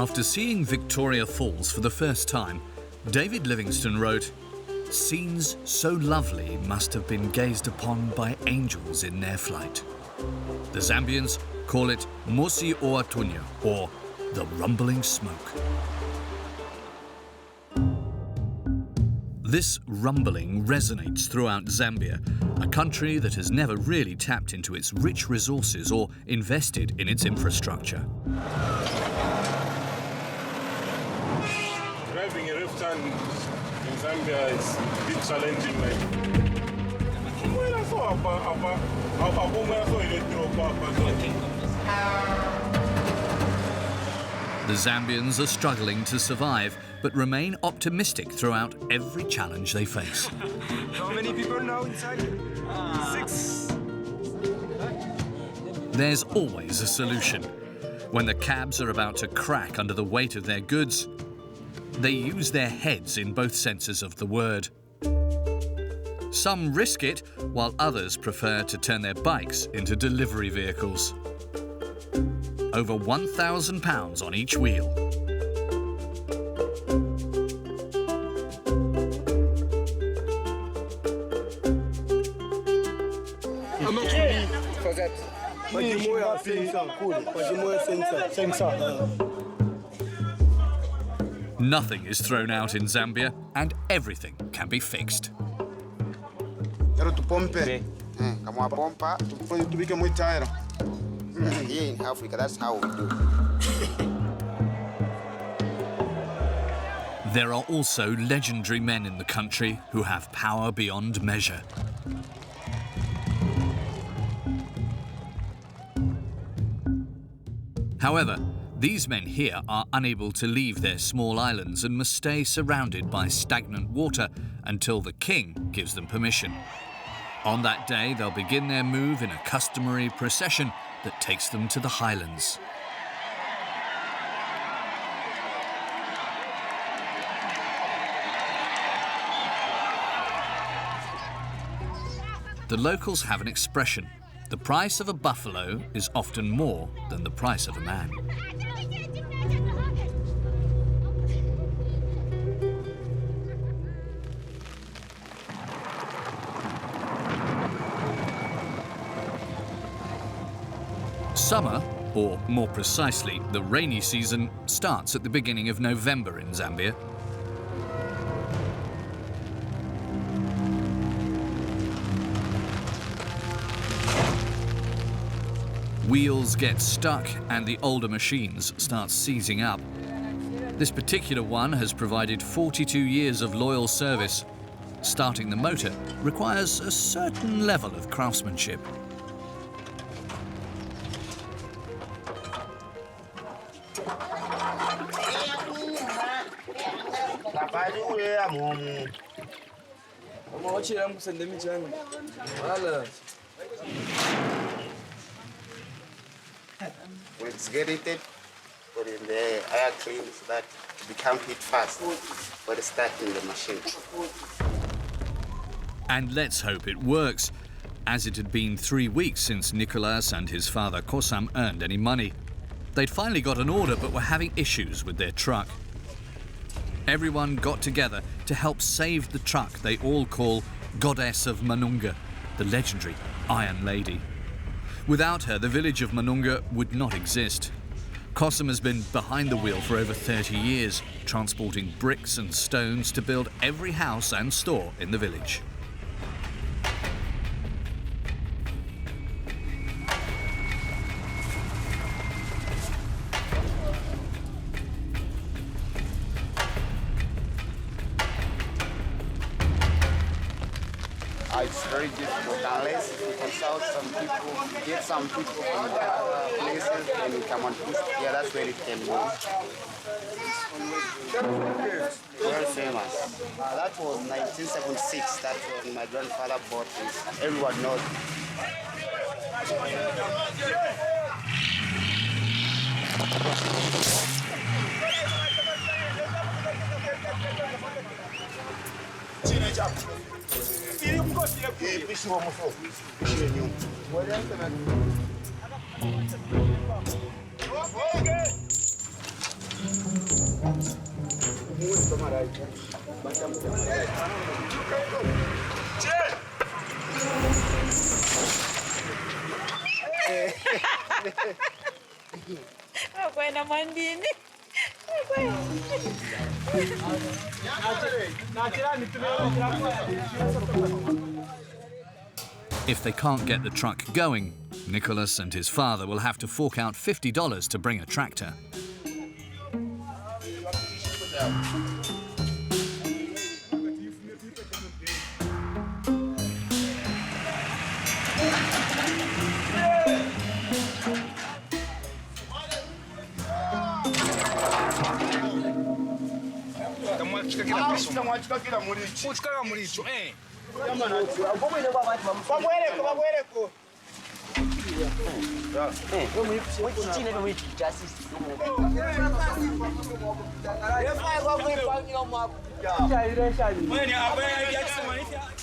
After seeing Victoria Falls for the first time, David Livingstone wrote, "Scenes so lovely must have been gazed upon by angels in their flight." The Zambians call it Mosi o Atunya, or the rumbling smoke. This rumbling resonates throughout Zambia, a country that has never really tapped into its rich resources or invested in its infrastructure. Driving a left hand in Zambia is a bit challenging. The Zambians are struggling to survive, but remain optimistic throughout every challenge they face. How many people now inside? 6. There's always a solution. When the cabs are about to crack under the weight of their goods, they use their heads in both senses of the word. Some risk it, while others prefer to turn their bikes into delivery vehicles. Over £1,000 on each wheel. Nothing is thrown out in Zambia, and everything can be fixed. Here in Africa, that's how we do. There are also legendary men in the country who have power beyond measure. However, these men here are unable to leave their small islands and must stay surrounded by stagnant water until the king gives them permission. On that day, they'll begin their move in a customary procession that takes them to the highlands. The locals have an expression. The price of a buffalo is often more than the price of a man. Summer, or more precisely, the rainy season, starts at the beginning of November in Zambia. Wheels get stuck and the older machines start seizing up. This particular one has provided 42 years of loyal service. Starting the motor requires a certain level of craftsmanship. When it's get heated, put in the air clean so that it becomes heat fast for the starting the machine. And let's hope it works, as it had been 3 weeks since Nicholas and his father Kosam earned any money. They'd finally got an order but were having issues with their truck. Everyone got together to help save the truck they all call Goddess of Manunga, the legendary Iron Lady. Without her, the village of Manunga would not exist. Kosam has been behind the wheel for over 30 years, transporting bricks and stones to build every house and store in the village. It's very difficult unless you consult some people, get some people from the other places, and you come and push. Yeah, that's where it can move. Very famous. That was 1976. That's when my grandfather bought this. Everyone knows. If they can't get the truck going, Nicholas and his father will have to fork out $50 to bring a tractor.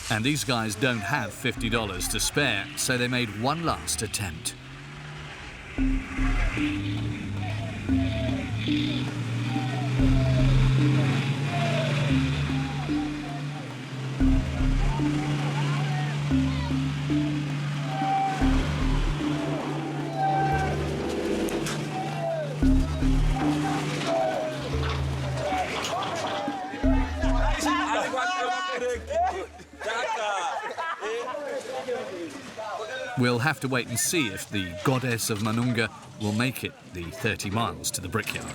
And these guys don't have $50 to spare, so they made one last attempt. We'll have to wait and see if the goddess of Manunga will make it the 30 miles to the brickyard.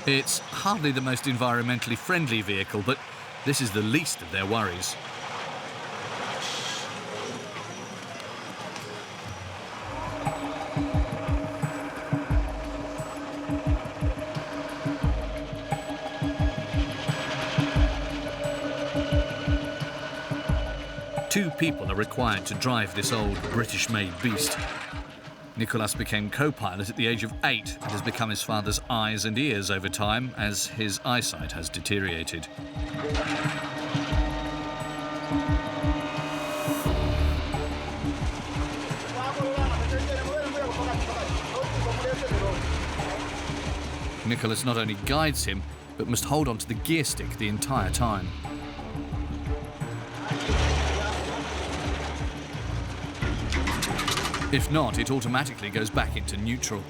It's hardly the most environmentally friendly vehicle, but this is the least of their worries. Two people are required to drive this old British-made beast. Nicholas became co-pilot at the age of 8 and has become his father's eyes and ears over time as his eyesight has deteriorated. Nicholas not only guides him, but must hold on to the gear stick the entire time. If not, it automatically goes back into neutral.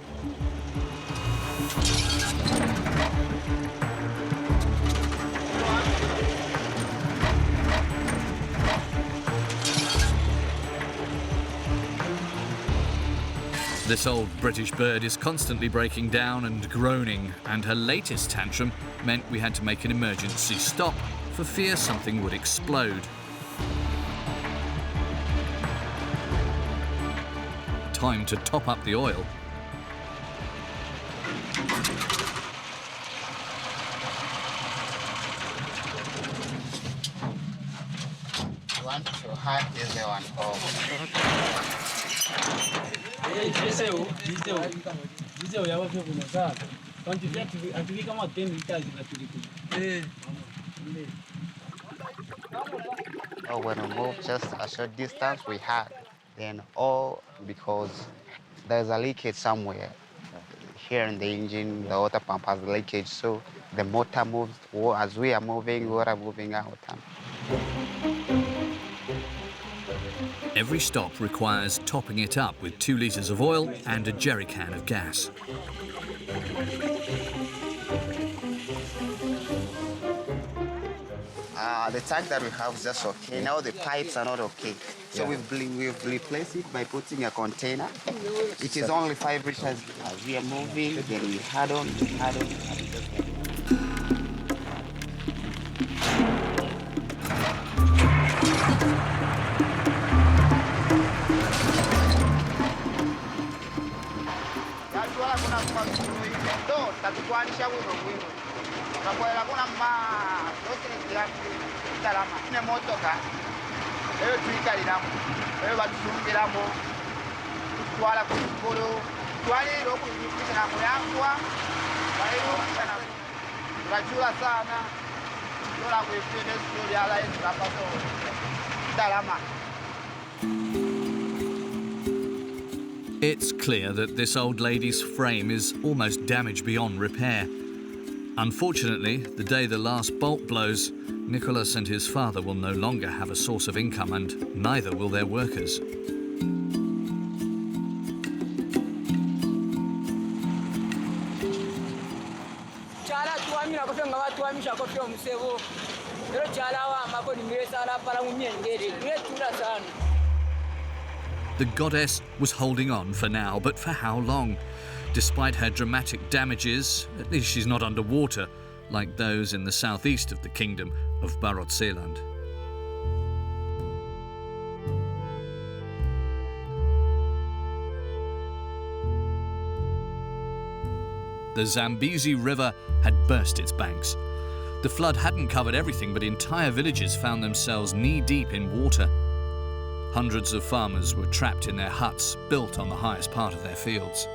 This old British bird is constantly breaking down and groaning, and her latest tantrum meant we had to make an emergency stop for fear something would explode. Time to top up the oil. Want to hide this one Oh, when we move just a short distance, we had then all because there's a leakage somewhere. Here in the engine, the water pump has leakage, so the motor moves. As we are moving, we are moving out. Every stop requires topping it up with 2 litres of oil and a jerry can of gas. The tank that we have is just okay. Now the pipes are not okay. So we've replaced it by putting a container. It is only 5 liters. As we are moving, then we add on. It's clear that this old lady's frame is almost damaged beyond repair. Unfortunately, the day the last bolt blows, Nicholas and his father will no longer have a source of income, and neither will their workers. The goddess was holding on for now, but for how long? Despite her dramatic damages, at least she's not underwater, like those in the southeast of the kingdom of Barotseland. The Zambezi River had burst its banks. The flood hadn't covered everything, but entire villages found themselves knee-deep in water. Hundreds of farmers were trapped in their huts, built on the highest part of their fields.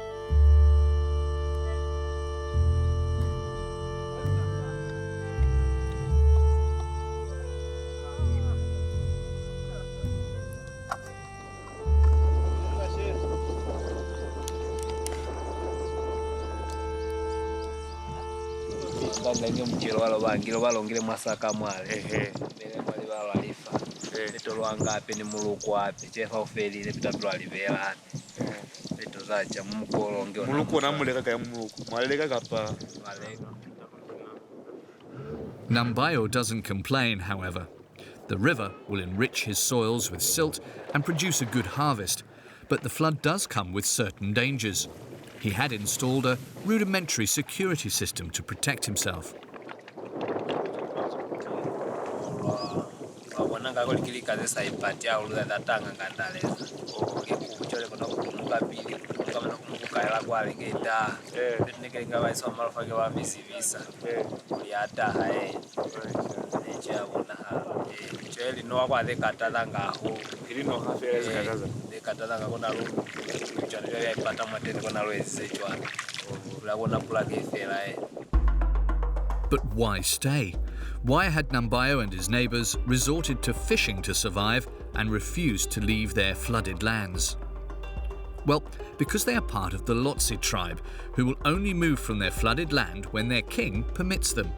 Nambayo doesn't complain, however. The river will enrich his soils with silt and produce a good harvest, but the flood does come with certain dangers. He had installed a rudimentary security system to protect himself. But why stay? Why had Nambayo and his neighbours resorted to fishing to survive and refused to leave their flooded lands? Well, because they are part of the Lotse tribe, who will only move from their flooded land when their king permits them.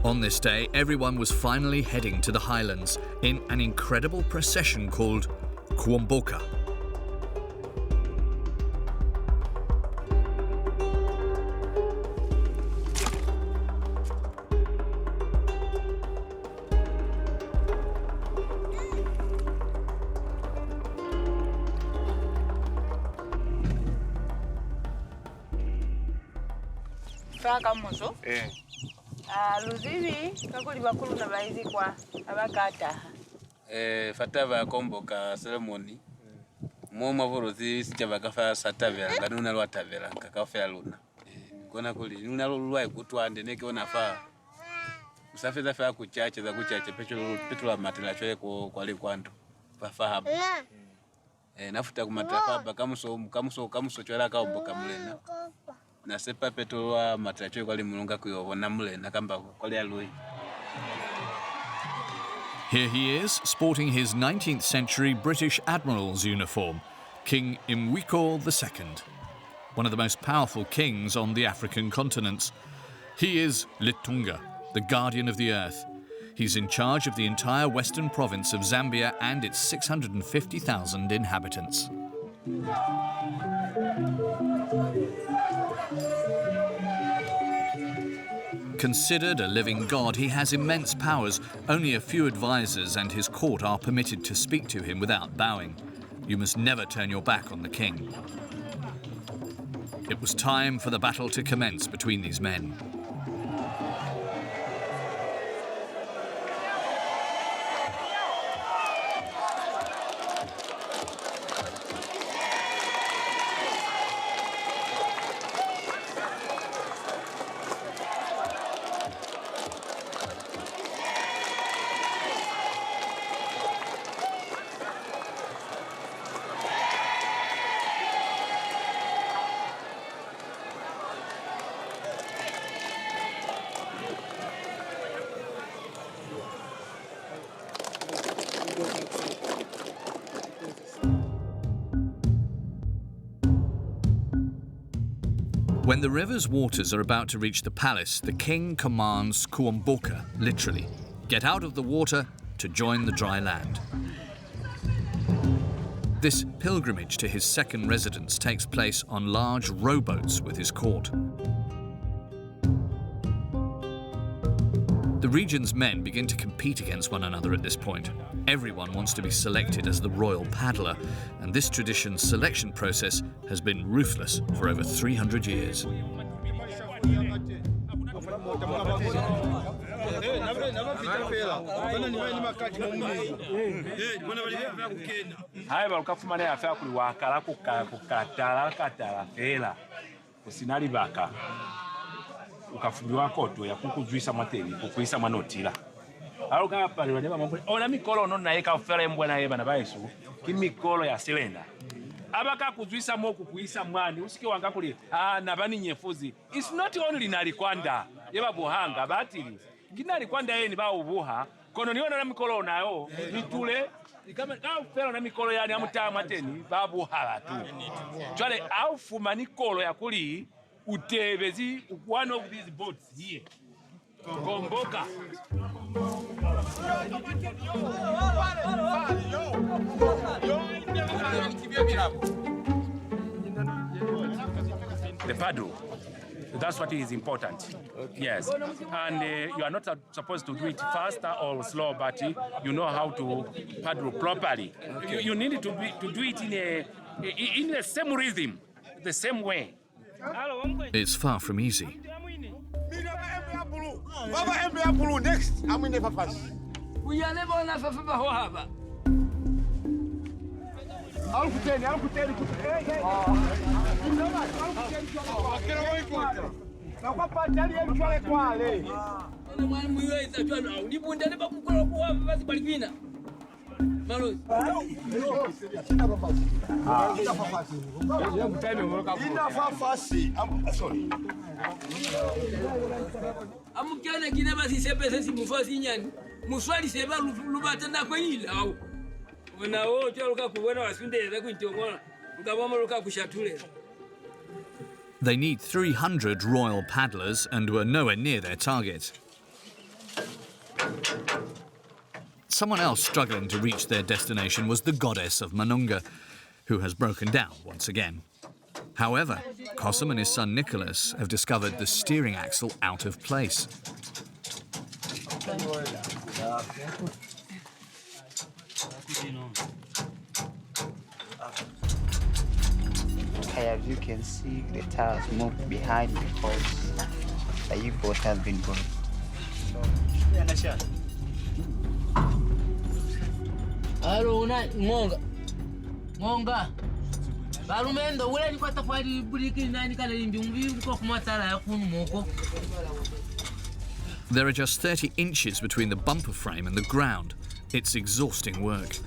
On this day, everyone was finally heading to the highlands in an incredible procession called Kuomboka. Luzivi kakuli bakulu na baizi kwa abakata. Fatava Kuomboka ceremony. Moma vorozi sichava kafa satavera nganuna lwatavera kakafya luna. Kona kuli nuna lulwa kutwande neke onafa. Usafeza fa kuchache za kuchache petro matela chwe kwali kwandu. Fafahaba. Nafuta kumatafaba kamuso chwala Kuomboka mulena. Na sepa petro matela chwe kwali mulunga kuyobona mulena kamba kwali alui. Here he is, sporting his 19th century British Admiral's uniform, King Imwiko II, one of the most powerful kings on the African continents. He is Litunga, the guardian of the earth. He's in charge of the entire western province of Zambia and its 650,000 inhabitants. Considered a living god, he has immense powers. Only a few advisors and his court are permitted to speak to him without bowing. You must never turn your back on the king. It was time for the battle to commence between these men. When the river's waters are about to reach the palace, the king commands Kuomboka, literally, get out of the water to join the dry land. This pilgrimage to his second residence takes place on large rowboats with his court. The region's men begin to compete against one another at this point. Everyone wants to be selected as the royal paddler, and this tradition's selection process has been ruthless for over 300 years. Ukafuliwa koto ya kukuzwisa mateni kukuisa manotila aluka pale wanyama mambo ona mikolo no naye ka fere mbwana yeba na baisu kimikolo ya silenda abaka kuzwisa mo kukuisa mwani usike wanga kuli nabani nyefuzi. It's not only nalikwanda yeba buhanga batili kinalikwanda yeni ba ubuha kono niona na mikolo nayo nitule kama fere na mikolo yani amutama mateni babuha tu chale au fuma nikolo ya kuli Utebezi, one of these boats here. Kuomboka. The paddle. That's what is important. Yes. And you are not supposed to do it faster or slow, but you know how to paddle properly. Okay. You need to do it in the same rhythm, the same way. It's far from easy. Next, I'm in the papas. We are never on a Fafaba. I'll pretend. Amukana kinaba sisepesa simufasi nyani muswali seba lubata na kwila au ona wote aluka kubona wasundeza kwintongona ngabama luka kushatule. They need 300 royal paddlers and were nowhere near their target. Someone else struggling to reach their destination was the goddess of Manunga, who has broken down once again. However, Kossam and his son Nicholas have discovered the steering axle out of place. As you can see, the tires moved behind because the U-boat has been gone. Hello, Monga. Barumendo, where you got the party breaking 9 There are just 30 inches between the bumper frame and the ground. It's exhausting work.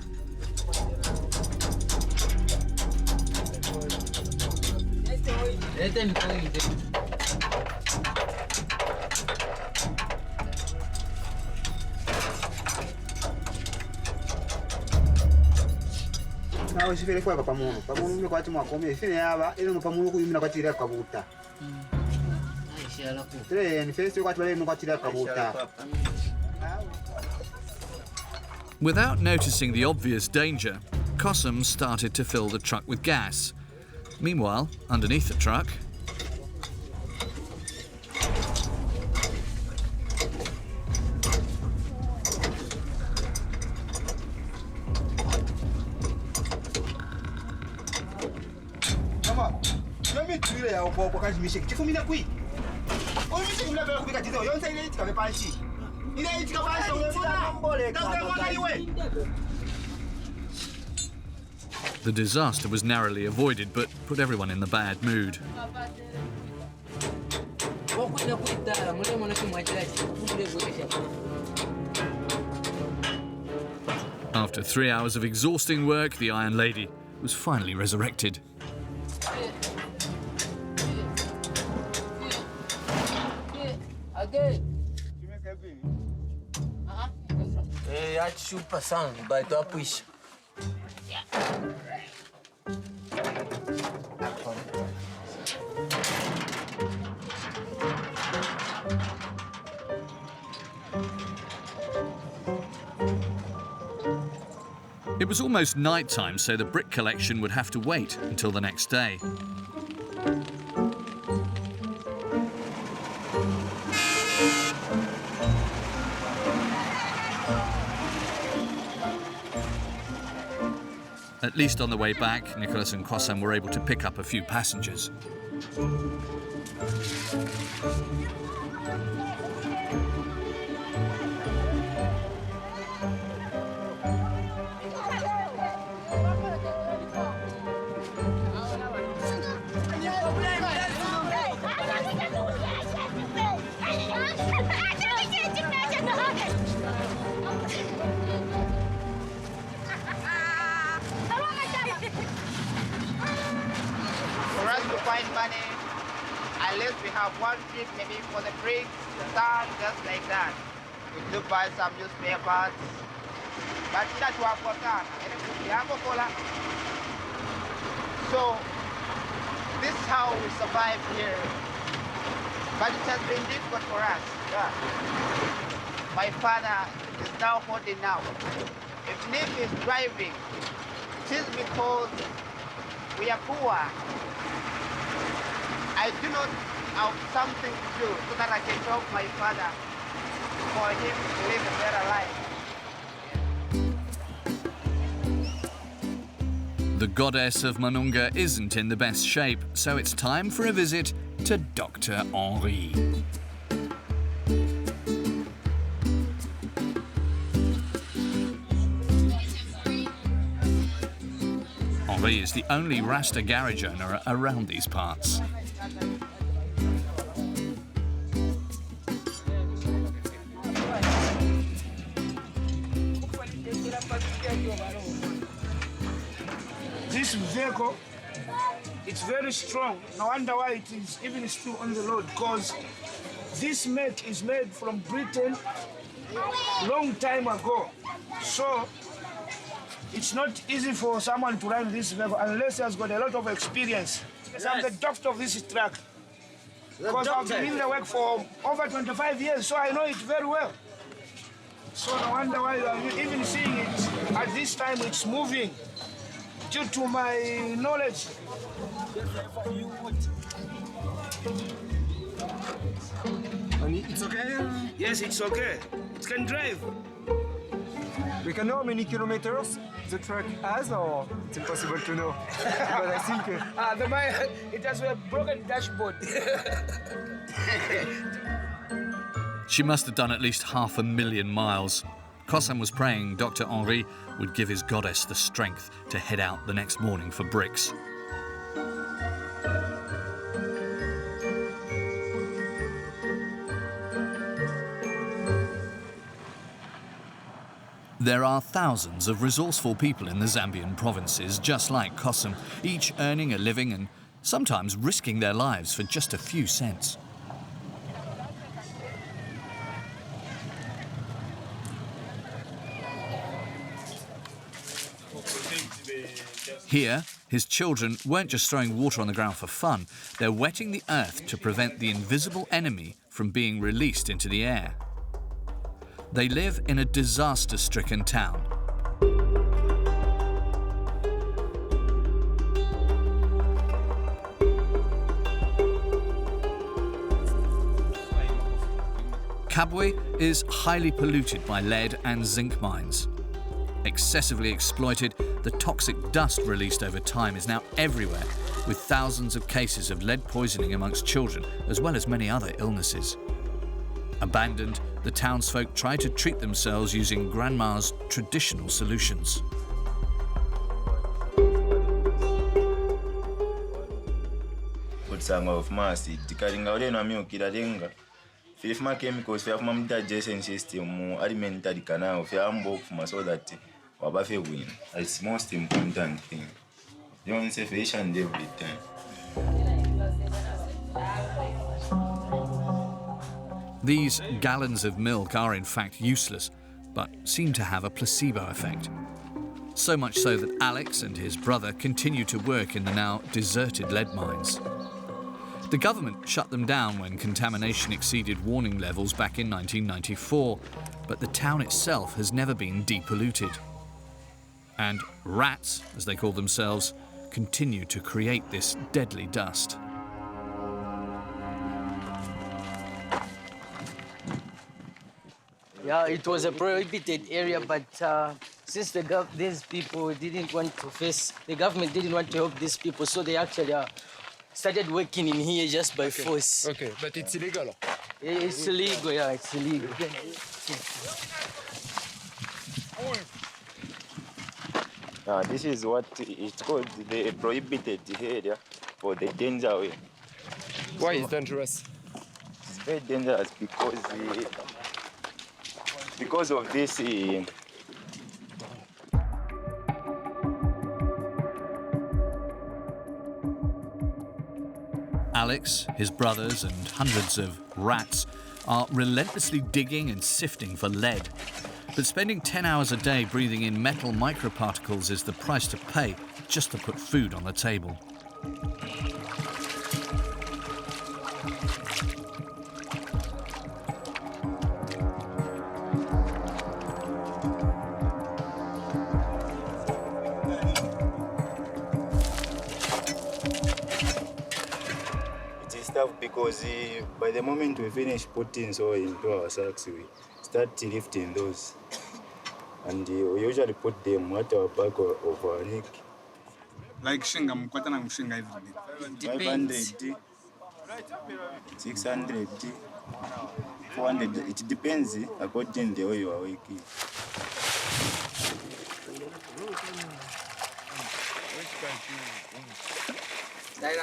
Now she feel like Pamuno. Pamuno got to Macomb, if you have a Pamuno, you know what you have Kabuta. And first you got to let him what you have Kabuta. Without noticing the obvious danger, Kossam started to fill the truck with gas. Meanwhile, underneath the truck, the disaster was narrowly avoided, but put everyone in the bad mood. After 3 hours of exhausting work, the Iron Lady was finally resurrected. Super sound by the push. was almost night time, so the brick collection would have to wait until the next day. At least on the way back, Nicholas and Kosam were able to pick up a few passengers. For us to find money, unless we have one trip, maybe for the bricks, the sand, just like that. We do buy some newspapers, but that's what I've got. So this is how we survive here. But it has been difficult for us. My father is now holding out. If Nick is driving, it is because we are poor. I do not have something to do so that I can help my father for him to live a better life. The goddess of Manunga isn't in the best shape, so it's time for a visit to Dr. Henri. Henri is the only Rasta garage owner around these parts. This vehicle, it's very strong. No wonder why it is even still on the road, because this make is made from Britain long time ago. So it's not easy for someone to run this vehicle unless he has got a lot of experience. Yes. I'm the doctor of this truck. Because I've been in the work for over 25 years, so I know it very well. So no wonder why you are even seeing it at this time it's moving due to my knowledge. It's okay? Yes, it's okay. It can drive. We can know how many kilometers the truck has, or it's impossible to know? But I think... It has a broken dashboard. She must have done at least 500,000 miles. Kosam was praying Dr. Henri would give his goddess the strength to head out the next morning for bricks. There are thousands of resourceful people in the Zambian provinces, just like Kosam, each earning a living and sometimes risking their lives for just a few cents. Here, his children weren't just throwing water on the ground for fun, they're wetting the earth to prevent the invisible enemy from being released into the air. They live in a disaster-stricken town. Kabwe is highly polluted by lead and zinc mines. Excessively exploited, the toxic dust released over time is now everywhere, with thousands of cases of lead poisoning amongst children, as well as many other illnesses. Abandoned, the townsfolk try to treat themselves using grandma's traditional solutions. Kutsanga of mass, dikalinga ule na miyo kidalenga. Fifma chemicals fya kuma digestion system mu alimentary canal fya ambo kuma so that wabafe win. It's most important thing. Don't say fish and everything. These gallons of milk are in fact useless, but seem to have a placebo effect. So much so that Alex and his brother continue to work in the now deserted lead mines. The government shut them down when contamination exceeded warning levels back in 1994, but the town itself has never been depolluted. And rats, as they call themselves, continue to create this deadly dust. Yeah, it was a prohibited area, but since these people didn't want to face, the government didn't want to help these people, so they actually started working in here just by force. Okay, but it's illegal. It's illegal, yeah, it's illegal. This is what it's called the prohibited area for the danger way. Why is it dangerous? It's very dangerous because of this. Alex, his brothers, and hundreds of rats are relentlessly digging and sifting for lead. But spending 10 hours a day breathing in metal microparticles is the price to pay just to put food on the table. Because by the moment we finish putting soil into our sacks, we start lifting those. And we usually put them at our back of our neck. Like shinga, mkwata na mshinga every day. 500, 600, 400. It depends according to the way you are working.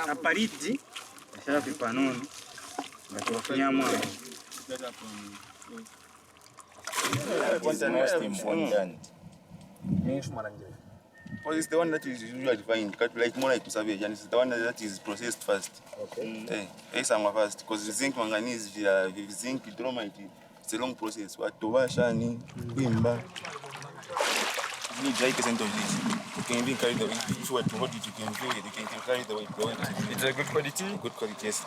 Apariti. Because it's the one that is usually fine, like more like to savage, and it's the one that is processed first. Okay. First, because the zinc manganese, the zinc dolomite, it's a long process. What to wash and wimba. You need 5% of this. You can even carry the weight. If you want to hold it, you can feel it. You can carry the weight. It's a good quality? Good quality, yes.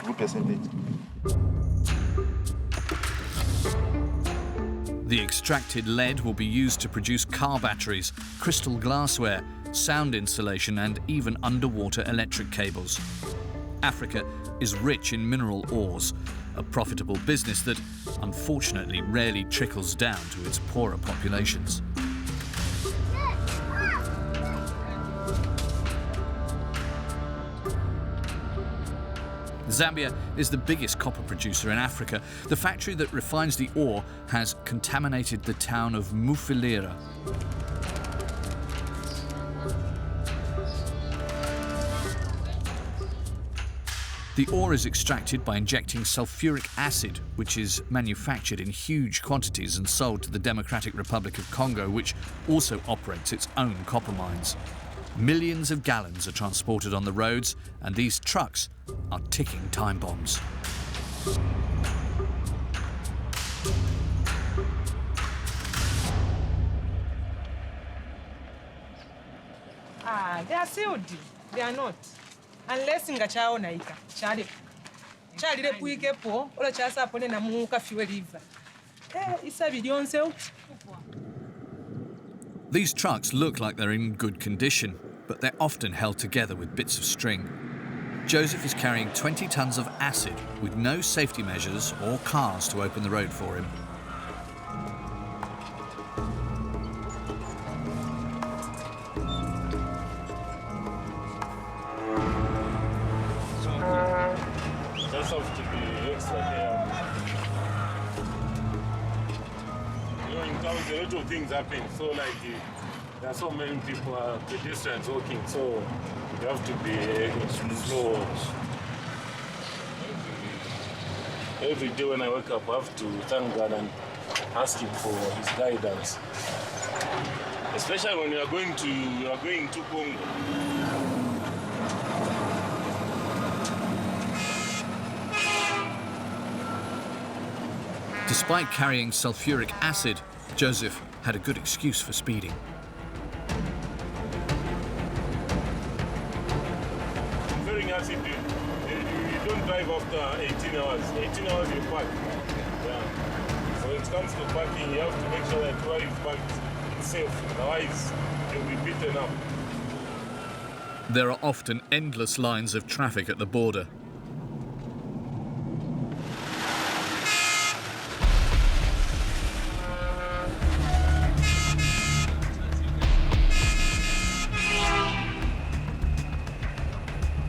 Good percentage. The extracted lead will be used to produce car batteries, crystal glassware, sound insulation, and even underwater electric cables. Africa is rich in mineral ores, a profitable business that, unfortunately, rarely trickles down to its poorer populations. Zambia is the biggest copper producer in Africa. The factory that refines the ore has contaminated the town of Mufulira. The ore is extracted by injecting sulfuric acid, which is manufactured in huge quantities and sold to the Democratic Republic of Congo, which also operates its own copper mines. Millions of gallons are transported on the roads, and these trucks are ticking time bombs. They are sealed. They are not. Unless nga chaonaika. Chalire puikepo, ola chasa pone na muka fiwe river. Isa bidionse. These trucks look like they're in good condition, but they're often held together with bits of string. Joseph is carrying 20 tons of acid with no safety measures or cars to open the road for him. Just have to be extra careful. You know, in towns, a lot of things happen. So, like, there are so many people, pedestrians walking. So, you have to be slow. Every day when I wake up, I have to thank God and ask Him for His guidance. Especially when you are going to Congo. Despite carrying sulfuric acid, Joseph had a good excuse for speeding. Sulfuric acid, you don't drive after 18 hours. 18 hours you park. Yeah. So when it comes to parking, you have to make sure that you drive parked safe, otherwise they'll be beaten up. There are often endless lines of traffic at the border.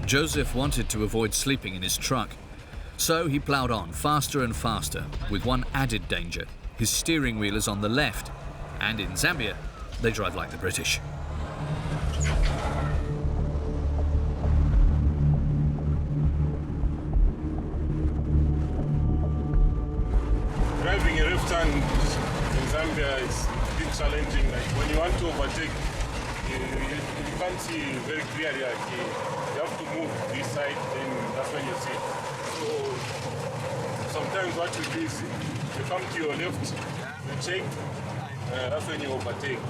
Joseph wanted to avoid sleeping in his truck, so he ploughed on faster and faster, with one added danger. His steering wheel is on the left, and in Zambia, they drive like the British. Driving a left hand in Zambia is a bit challenging. Like when you want to overtake, you can't see very clearly. Like, you have to move this side, then that's when you see. So sometimes what you do is you come to your left, you check, that's when you overtake.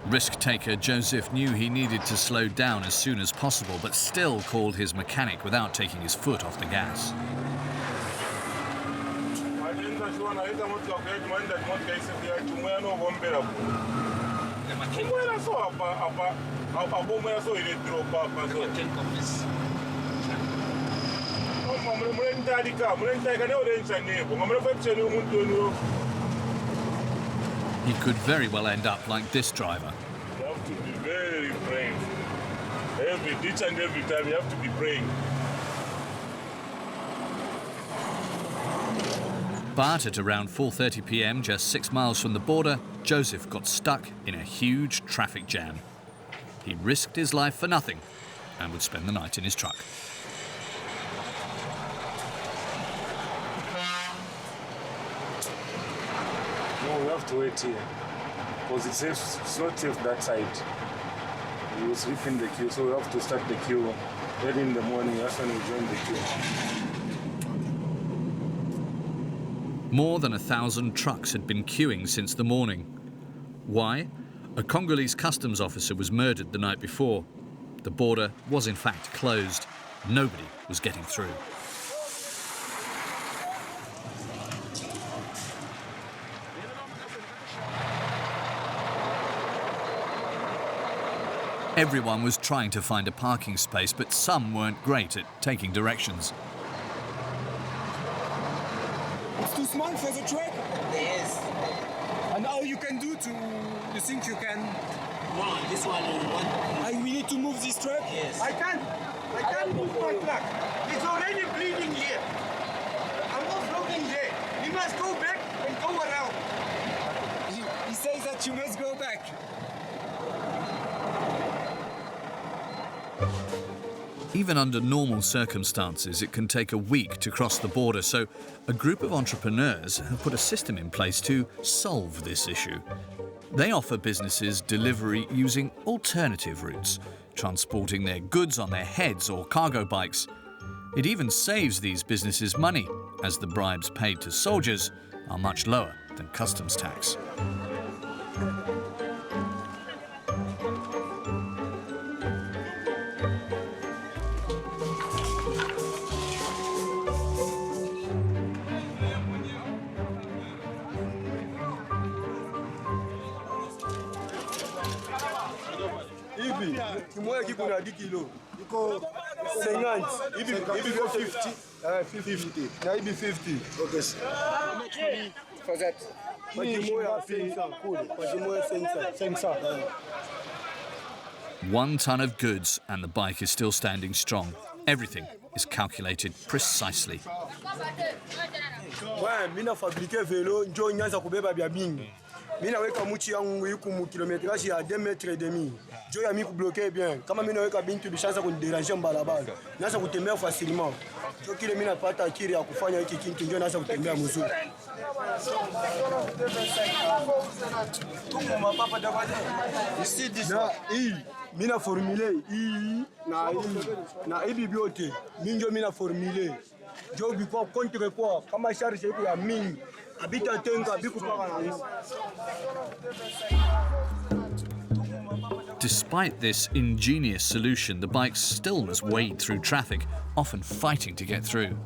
Risk-taker Joseph knew he needed to slow down as soon as possible, but still called his mechanic without taking his foot off the gas. He could very well end up like this driver. You have to be very brave. Every ditch and every time you have to be brave. But at around 4:30 p.m, just 6 miles from the border, Joseph got stuck in a huge traffic jam. He risked his life for nothing and would spend the night in his truck. No, we have to wait here because it's not safe that side. We will sleep in the queue, so we have to start the queue early in the morning. That's when we join the queue. More than 1,000 trucks had been queuing since the morning. Why? A Congolese customs officer was murdered the night before. The border was in fact closed. Nobody was getting through. Everyone was trying to find a parking space, but some weren't great at taking directions. It's too small for the truck? Yes. And how you can do to... You think you can... No, this one is one. We need to move this truck? Yes. I can't move my truck. It's already bleeding here. I'm not floating there. You must go back and go around. He says that you must go back. Even under normal circumstances, it can take a week to cross the border, so a group of entrepreneurs have put a system in place to solve this issue. They offer businesses delivery using alternative routes, transporting their goods on their heads or cargo bikes. It even saves these businesses money, as the bribes paid to soldiers are much lower than customs tax. Kimoya kiko na 10 kilo. Iko 50. Ibi go 50. 50. Na ibi 50. Okay. For that. Kimoya 500. 1 ton of goods and the bike is still standing strong. Everything is calculated precisely. Ouais, mina fabriquer vélo, njo nyanza kubeba bya mingi. Mina weka muchi yangu yuko mu kilometrage ya 2 mètres et demi. Jo ya mi ku bloquer bien. Kama mina weka bintu bishanza kuniderange mbalabala. Naanza kutembea facilement. Jo kile mina pata akili ya kufanya hiki kintu ndio naanza kutembea mzuri. You see this? Mina formule na hivi vyote minjo mina formule jo biko contre quoi kama charge iko ya mingi abita tenga biku paka na. Despite this ingenious solution, the bikes still must wade through traffic, often fighting to get through.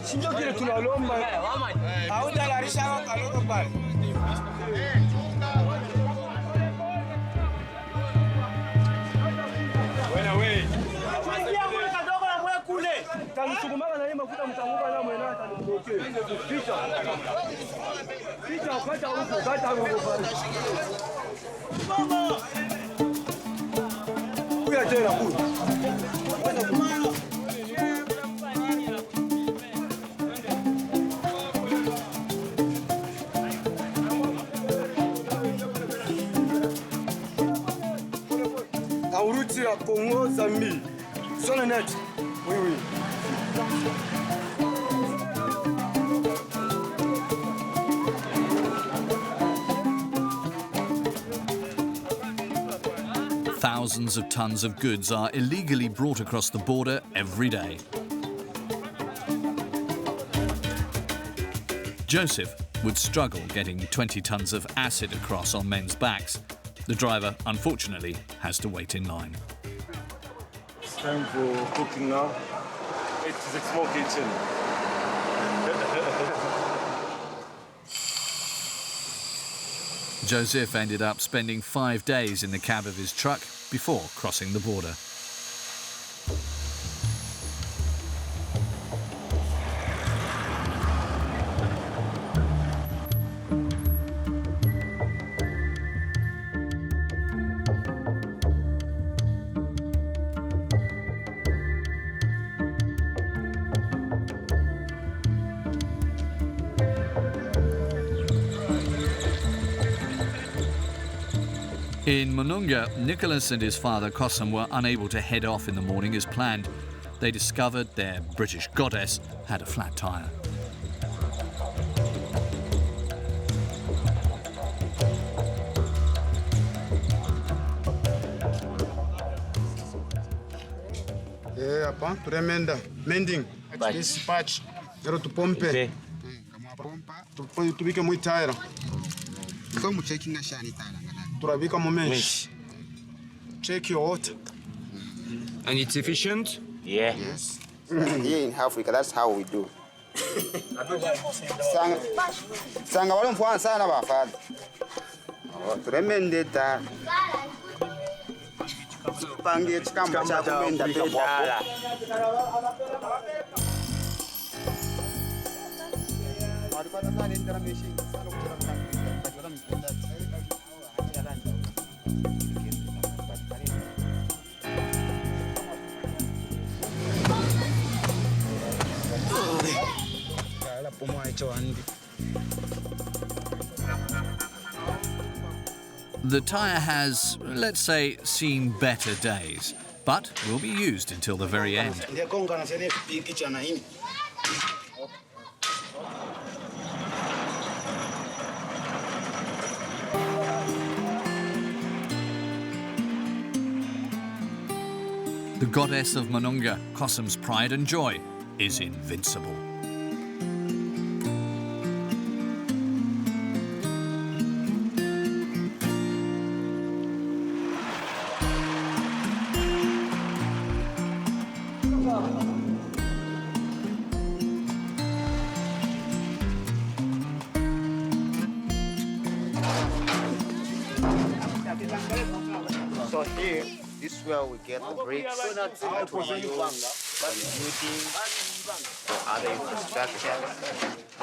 Sinjo kile tunalomba hautalarisha kaloko pale. Wewe wewe. Kadogo na mwe kule. Tanisukumana na yeye mafuta mtanguka na mwenyewe atanibloke. Picha. Picha kata huko pale. Mama. Kuya tena kule. Congo, Zambie. Sur le net. Oui, oui. Thousands of tons of goods are illegally brought across the border every day. Joseph would struggle getting 20 tons of acid across on men's backs. The driver, unfortunately, has to wait in line. It's time for cooking now. It's a small kitchen. Joseph ended up spending 5 days in the cab of his truck before crossing the border. In Monunga, Nicholas and his father Kosam were unable to head off in the morning as planned. They discovered their British goddess had a flat tyre. Hapa turemenda mending this patch zero to pompe tubike mu tire so mu checking ashani tire turabika mu mesh check your water and it's efficient. Yes. Here in Africa that's how we do. Sanga wale mfwana sana bafadha turemende ta pangie chikamba cha kumenda pedala. The tyre has, let's say, seen better days, but will be used until the very end. The goddess of Monunga, Kosam's pride and joy, is invincible. So here, this is where we get the bricks to use for building or other infrastructure.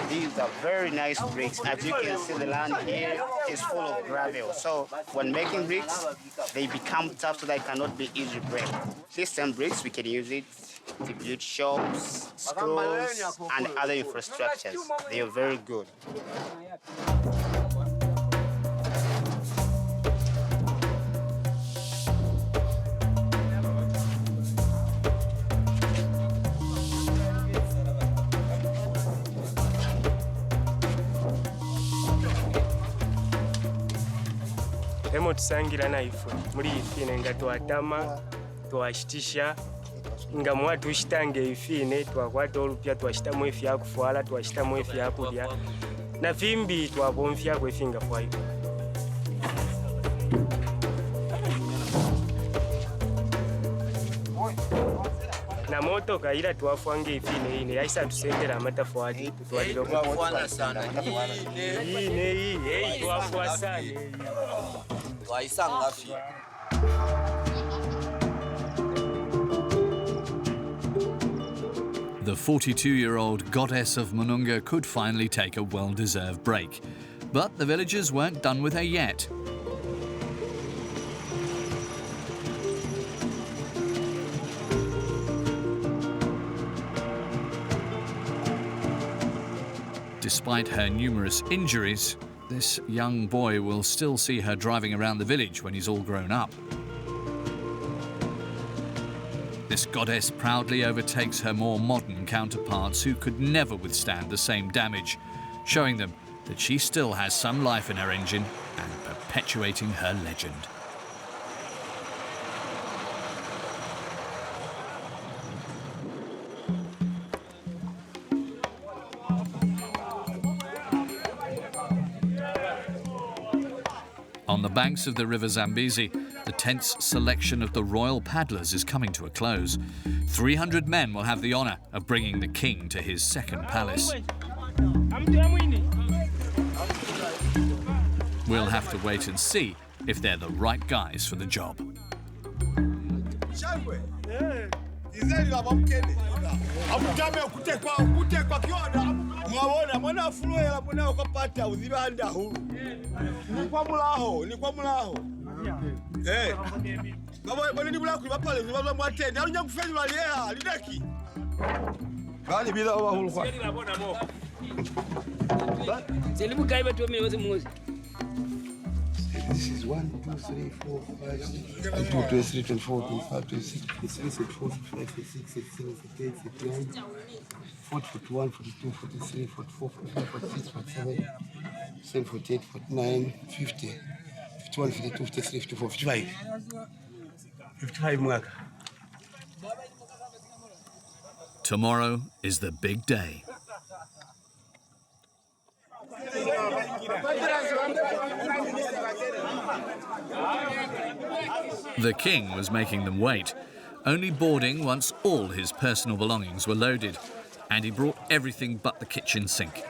These are very nice bricks. As you can see, the land here is full of gravel. So when making bricks, they become tough so they cannot be easily break. These same bricks, we can use it to build shops, schools, and other infrastructures. They are very good. Hemo tusangira na ife muri ifine nga twatama twashitisha nga mwatu shitange ifine twakwata olupya twashitamu efi yakufwala twashitamu efi yakulya na vimbi twabomfya kwefinga fwayo na moto kaira twafwange ifine ine yaisa tusendera amatafwali twaliroko twafwana sana ine twafwa sana waisa ngafi. The 42-year-old goddess of Mununga could finally take a well-deserved break. But the villagers weren't done with her yet. Despite her numerous injuries, this young boy will still see her driving around the village when he's all grown up. This goddess proudly overtakes her more modern counterparts who could never withstand the same damage, showing them that she still has some life in her engine and perpetuating her legend. On the banks of the River Zambezi, the tense selection of the royal paddlers is coming to a close. 300 men will have the honour of bringing the king to his second palace. We'll have to wait and see if they're the right guys for the job. This is 1, 2, 3, 4, 5, 6, 2, 23, 24, 25, 26, 27, 28, 29, 40, 41, 42, 43, 44, 45, 46, 47, 48, 49, 50, 51, 52, 53, 54, 55. 55 mwaka. Tomorrow is the big day. The king was making them wait, only boarding once all his personal belongings were loaded, and he brought everything but the kitchen sink.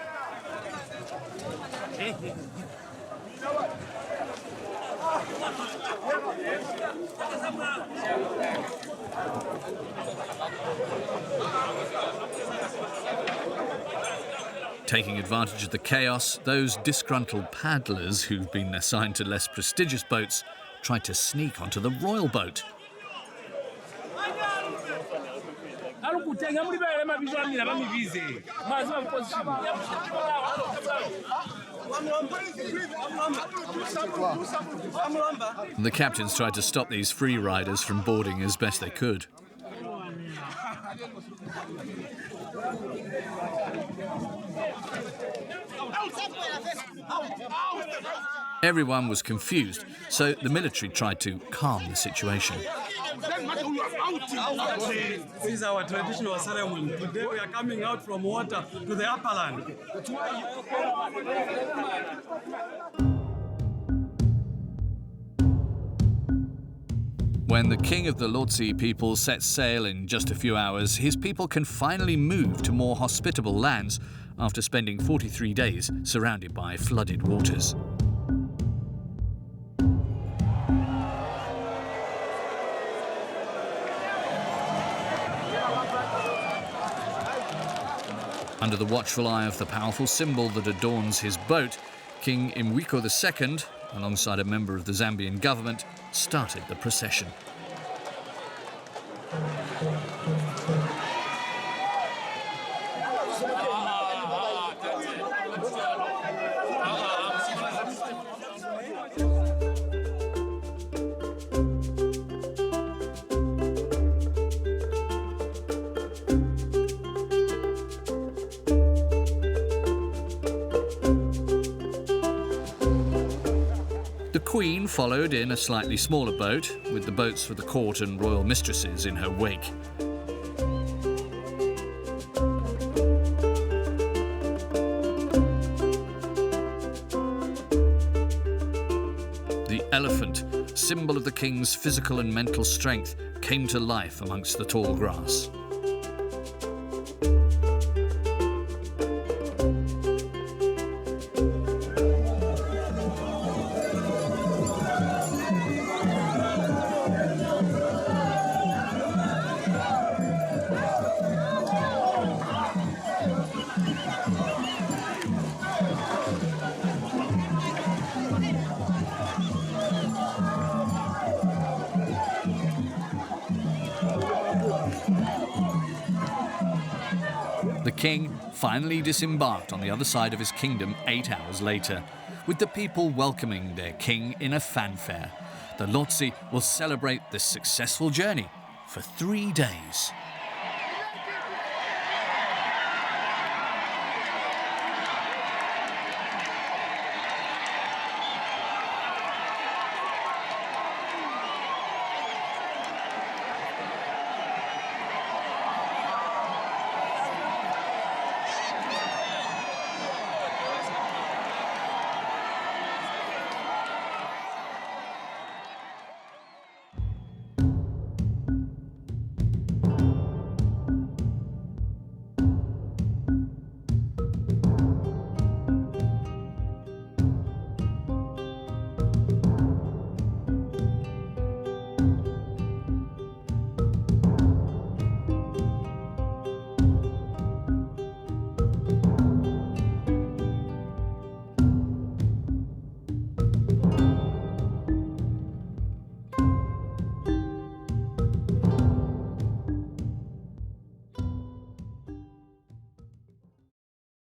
Taking advantage of the chaos, those disgruntled paddlers who've been assigned to less prestigious boats tried to sneak onto the royal boat. The captains tried to stop these free riders from boarding as best they could. Everyone was confused, so the military tried to calm the situation. This is our traditional ceremony. Today we are coming out from water to the upper land. When the king of the Lotsi people sets sail in just a few hours, his people can finally move to more hospitable lands after spending 43 days surrounded by flooded waters. Under the watchful eye of the powerful symbol that adorns his boat, King Imwiko II, alongside a member of the Zambian government, started the procession. The Queen followed in a slightly smaller boat, with the boats for the court and royal mistresses in her wake. The elephant, symbol of the king's physical and mental strength, came to life amongst the tall grass. The king finally disembarked on the other side of his kingdom 8 hours later, with the people welcoming their king in a fanfare. The Lotse will celebrate this successful journey for 3 days.